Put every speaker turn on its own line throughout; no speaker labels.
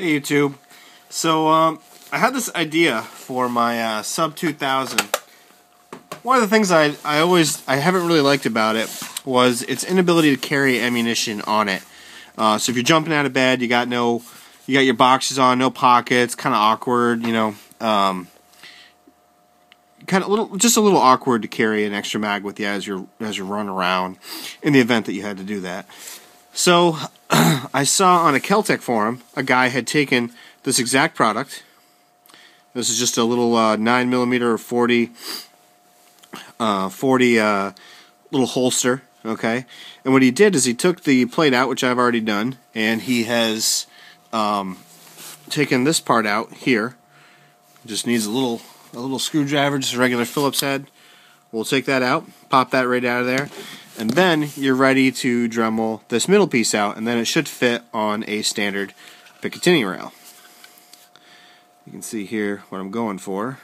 Hey YouTube. So I had this idea for my Sub2000. One of the things I haven't really liked about it was its inability to carry ammunition on it. So if you're jumping out of bed, you got your boxes on, no pockets, kind of awkward, you know, just a little awkward to carry an extra mag with you as you run around in the event that you had to do that. So I saw on a Kel-Tec forum a guy had taken this exact product. This is just a little 9mm or 40 little holster, okay? And what he did is he took the plate out, which I've already done, and he has taken this part out here. It just needs a little screwdriver, just a regular Phillips head. We'll take that out, pop that right out of there, and then you're ready to Dremel this middle piece out, and then it should fit on a standard Picatinny rail. You can see here what I'm going for.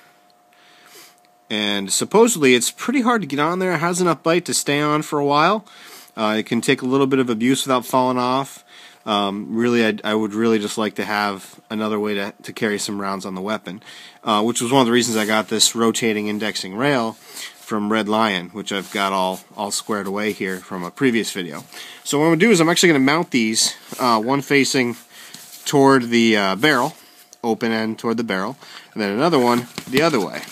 And supposedly it's pretty hard to get on there. It has enough bite to stay on for a while. It can take a little bit of abuse without falling off. Really, I would really just like to have another way to carry some rounds on the weapon, which was one of the reasons I got this rotating indexing rail from Red Lion, which I've got all squared away here from a previous video. So what I'm going to do is I'm actually going to mount these, one facing toward the barrel, open end toward the barrel, and then another one the other way.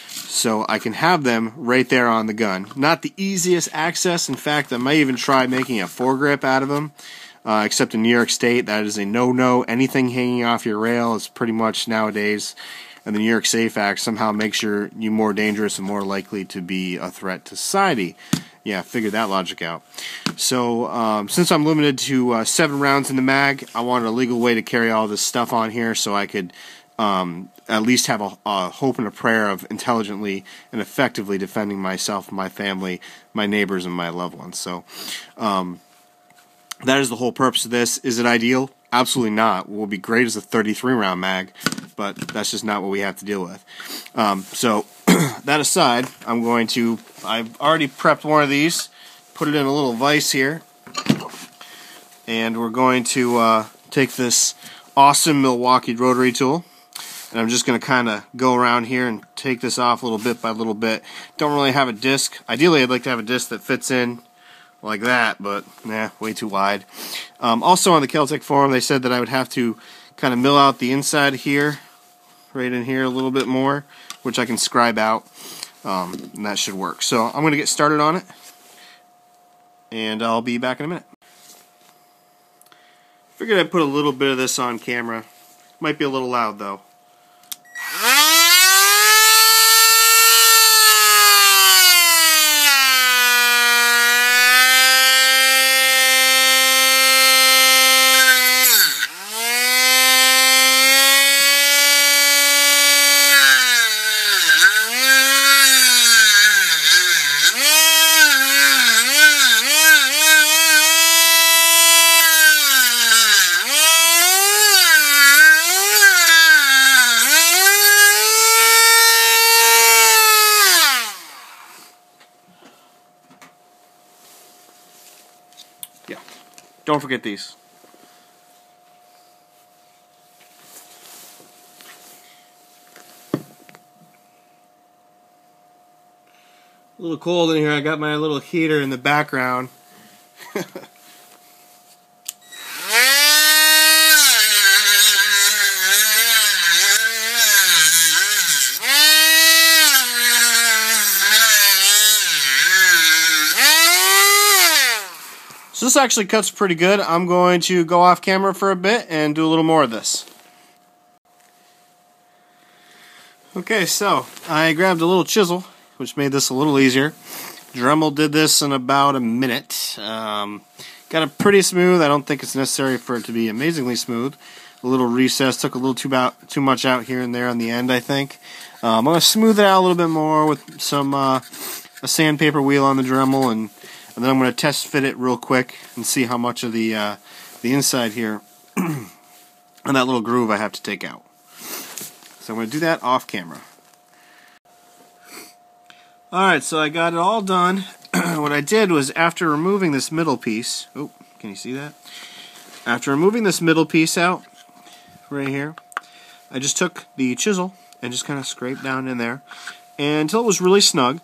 So I can have them right there on the gun. Not the easiest access. In fact, I might even try making a foregrip out of them. Except in New York State, that is a no-no. Anything hanging off your rail is pretty much nowadays, and the NYSafe Act somehow makes you more dangerous and more likely to be a threat to society. Yeah, figure that logic out. So since I'm limited to 7 rounds in the mag, I wanted a legal way to carry all this stuff on here so I could at least have a hope and a prayer of intelligently and effectively defending myself, my family, my neighbors, and my loved ones. So that is the whole purpose of this. Is it ideal? Absolutely not. What would be great is a 33-round mag, but that's just not what we have to deal with. So that aside, I've already prepped one of these, put it in a little vise here, and we're going to take this awesome Milwaukee rotary tool, and I'm just going to kind of go around here and take this off little bit by little bit. Don't really have a disc. Ideally, I'd like to have a disc that fits in like that, but nah, way too wide. Also on the Kel-Tec forum, they said that I would have to kind of mill out the inside here, right in here a little bit more, which I can scribe out, and that should work. So I'm going to get started on it, and I'll be back in a minute. Figured I'd put a little bit of this on camera. Might be a little loud though. Yeah, don't forget these. A little cold in here. I got my little heater in the background. So this actually cuts pretty good. I'm going to go off camera for a bit and do a little more of this. Okay, so I grabbed a little chisel, which made this a little easier. Dremel did this in about a minute. Got it pretty smooth. I don't think it's necessary for it to be amazingly smooth. A little recess, took a little too much out here and there on the end, I think. I'm going to smooth it out a little bit more with some a sandpaper wheel on the Dremel, and then I'm going to test fit it real quick and see how much of the inside here and that little groove I have to take out. So I'm going to do that off camera. Alright, so I got it all done. What I did was, after removing this middle piece, oh, can you see that? After removing this middle piece out, right here, I just took the chisel and just kind of scraped down in there and until it was really snug.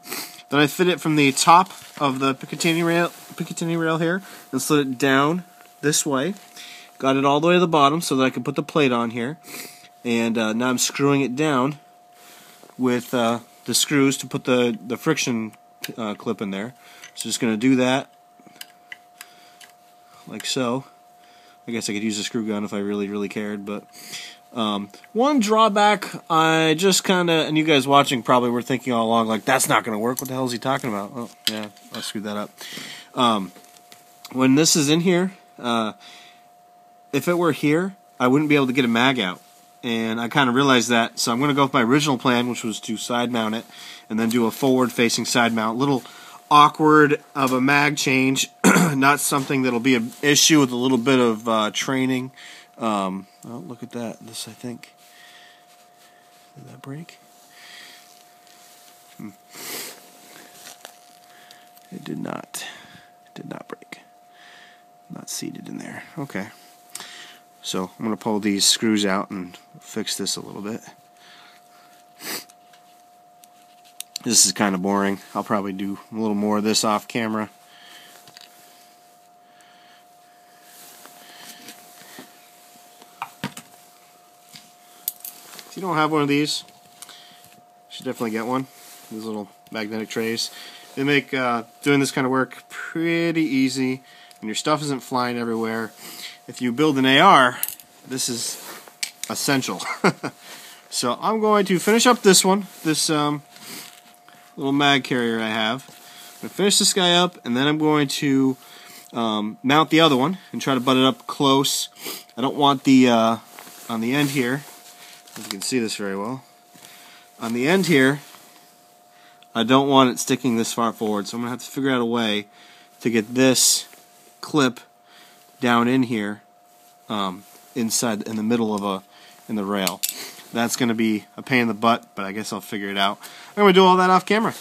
Then I fit it from the top of the Picatinny rail here and slid it down this way. Got it all the way to the bottom so that I could put the plate on here. And now I'm screwing it down with the screws to put the friction clip in there. So just going to do that like so. I guess I could use a screw gun if I really cared, but one drawback, I just kind of, and you guys watching probably were thinking all along, like, that's not going to work. What the hell is he talking about? Oh, yeah, I screwed that up. When this is in here, if it were here, I wouldn't be able to get a mag out. And I kind of realized that, so I'm going to go with my original plan, which was to side mount it, and then do a forward-facing side mount. Little awkward of a mag change, not something that'll be an issue with a little bit of training. Oh, look at that. This, I think, did that break? It did not. It did not break. Not seated in there. Okay. So I'm going to pull these screws out and fix this a little bit. This is kind of boring. I'll probably do a little more of this off camera. If you don't have one of these, you should definitely get one. These little magnetic trays. They make doing this kind of work pretty easy, and your stuff isn't flying everywhere. If you build an AR, this is essential. So I'm going to finish up this one, this little mag carrier I have. I'm going to finish this guy up, and then I'm going to mount the other one and try to butt it up close. I don't want the, on the end here, if you can see this very well, on the end here, I don't want it sticking this far forward, so I'm going to have to figure out a way to get this clip down in here, inside, in the middle of in the rail. That's going to be a pain in the butt, but I guess I'll figure it out. I'm going to do all that off camera.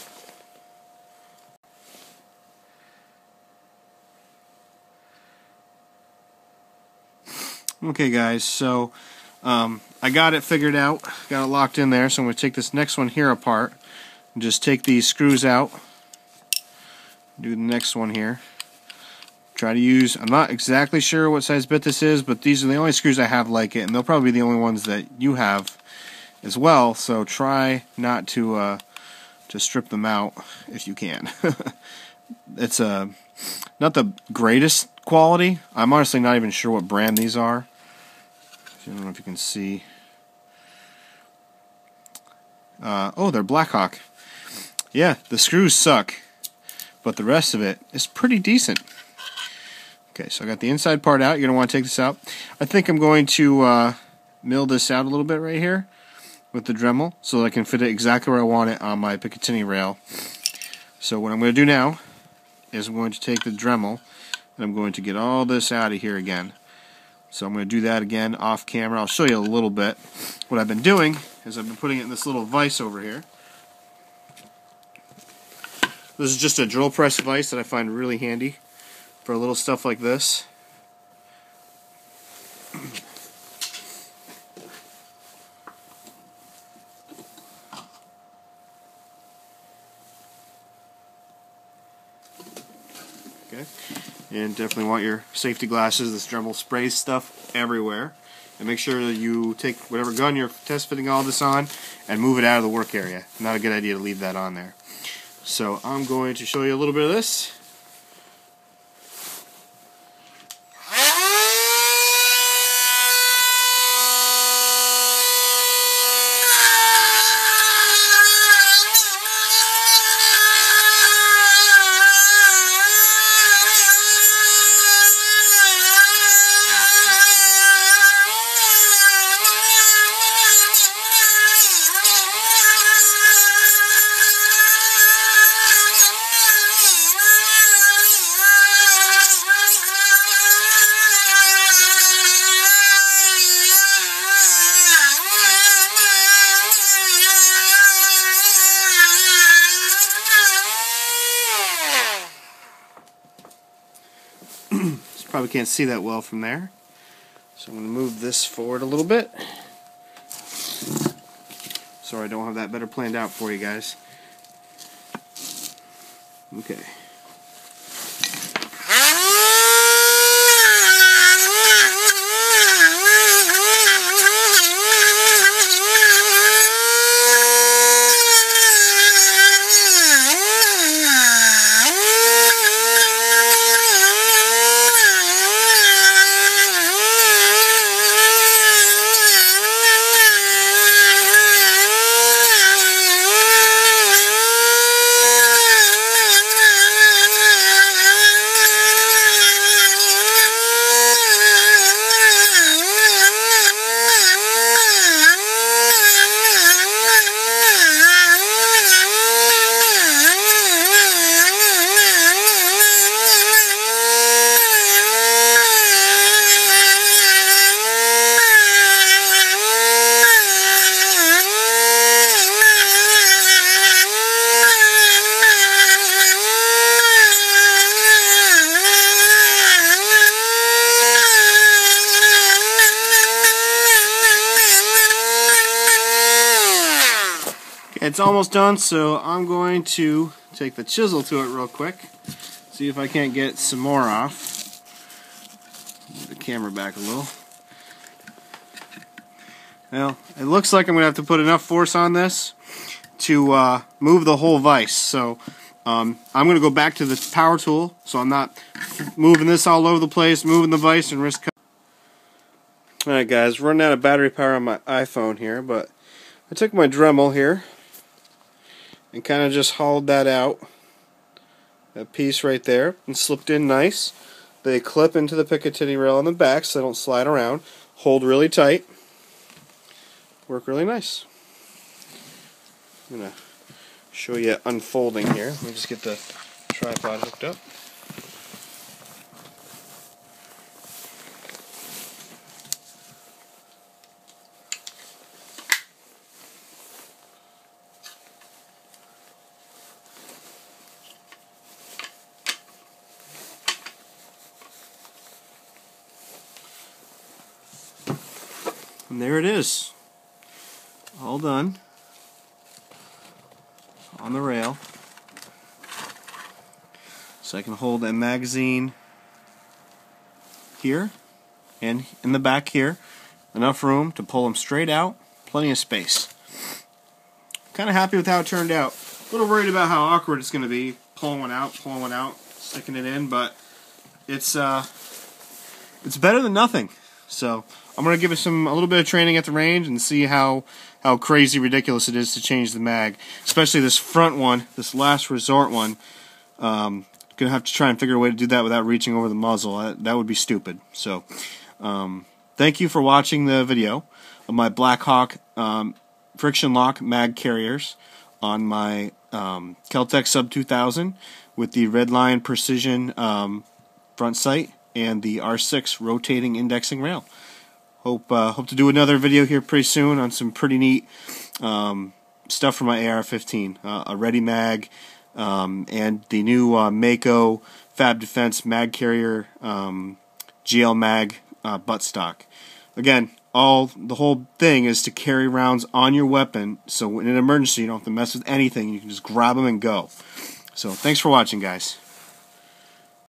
Okay guys, so I got it figured out, got it locked in there, so I'm going to take this next one here apart and just take these screws out, do the next one here. Try to use, I'm not exactly sure what size bit this is, but these are the only screws I have like it, and they'll probably be the only ones that you have as well, so try not to strip them out if you can. It's not the greatest quality. I'm honestly not even sure what brand these are. I don't know if you can see. Oh, they're Blackhawk. Yeah, the screws suck, but the rest of it is pretty decent. Okay, so I got the inside part out. You're going to want to take this out. I think I'm going to mill this out a little bit right here with the Dremel so that I can fit it exactly where I want it on my Picatinny rail. So what I'm going to do now is I'm going to take the Dremel and I'm going to get all this out of here again. So I'm going to do that again off camera. I'll show you a little bit. What I've been doing is I've been putting it in this little vise over here. This is just a drill press vise that I find really handy for little stuff like this. Okay, and definitely want your safety glasses. This Dremel sprays stuff everywhere. And make sure that you take whatever gun you're test fitting all this on and move it out of the work area. Not a good idea to leave that on there. So I'm going to show you a little bit of this. Probably can't see that well from there. So I'm going to move this forward a little bit. Sorry, I don't have that better planned out for you guys. Okay. It's almost done, so I'm going to take the chisel to it real quick, see if I can't get some more off. Move the camera back a little. Well, it looks like I'm going to have to put enough force on this to move the whole vise. So I'm going to go back to the power tool, so I'm not moving this all over the place, moving the vise and risk. Alright guys, running out of battery power on my iPhone here, but I took my Dremel here and kind of just hauled that out, that piece right there, and slipped in nice. They clip into the Picatinny rail on the back so they don't slide around. Hold really tight. Work really nice. I'm going to show you unfolding here. Let me just get the tripod hooked up. And there it is, all done on the rail. So I can hold a magazine here and in the back here. Enough room to pull them straight out, plenty of space. Kind of happy with how it turned out. A little worried about how awkward it's going to be, pulling one out, sticking it in, but it's better than nothing. So I'm going to give it a little bit of training at the range and see how crazy ridiculous it is to change the mag. Especially this front one, this last resort one. Going to have to try and figure a way to do that without reaching over the muzzle. That would be stupid. So thank you for watching the video of my Blackhawk friction lock mag carriers on my Kel-Tec Sub2000 with the Redline Precision front sight and the R6 rotating indexing rail. Hope to do another video here pretty soon on some pretty neat stuff from my AR-15, a ready mag, and the new Mako Fab Defense mag carrier GL mag buttstock. Again, the whole thing is to carry rounds on your weapon, so in an emergency you don't have to mess with anything. You can just grab them and go. So thanks for watching, guys.